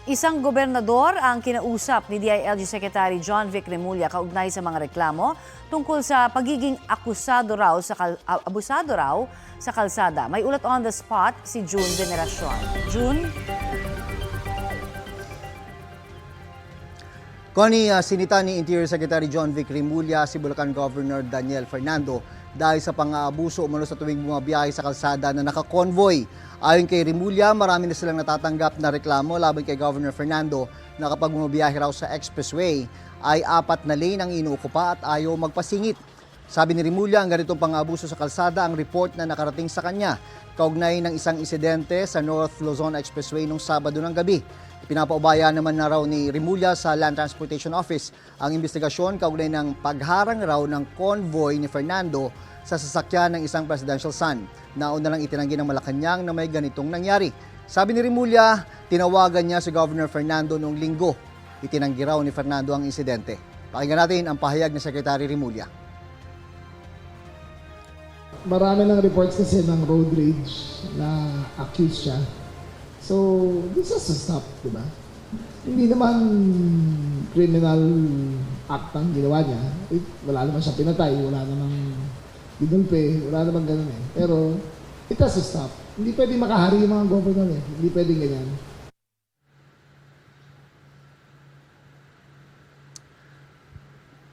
Isang gobernador ang kinausap ni DILG Secretary John Vic Remulla kaugnay sa mga reklamo tungkol sa pagiging abusado raw sa kalsada. May ulat on the spot si June Veneracion. June? Connie, sinita ni Interior Secretary John Vic Remulla si Bulacan Governor Daniel Fernando dahil sa pang-aabuso umano sa tuwing bumabiyahe sa kalsada na naka-convoy. Ayon kay Remulla, marami na silang natatanggap na reklamo laban kay Governor Fernando na kapag bumabiyahe raw sa expressway ay 4 na lane ang inuukupa at ayaw magpasingit. Sabi ni Remulla, ang ganitong pang-aabuso sa kalsada ang report na nakarating sa kanya kaugnay ng isang insidente sa North Luzon Expressway nung Sabado ng gabi. Pinapaubaya naman na raw ni Remulla sa Land Transportation Office ang investigasyon kaugnay ng pagharang raw ng convoy ni Fernando sa sasakyan ng isang presidential son. Nauna lang itinanggi ng Malacanang na may ganitong nangyari. Sabi ni Remulla, tinawagan niya si Governor Fernando noong Linggo. Itinanggi raw ni Fernando ang insidente. Pakinggan natin ang pahayag ni Secretary Remulla. Marami ng reports kasi ng road rage na accused siya. So, this has to stop, di ba? Hindi naman criminal act ang ginawa niya. Wala naman siya pinatay, wala namang ginulpe, wala namang ganun eh. Pero, it has to stop. Hindi pwedeng makahari yung mga governor eh. Hindi pwedeng ganyan.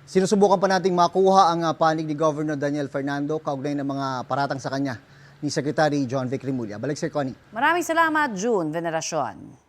Sinusubukan pa nating makuha ang panig ni Governor Daniel Fernando kaugnay ng mga paratang sa kanya ni Secretary John Vic Remulla. Balik Sir Connie. Maraming salamat, June Veneracion.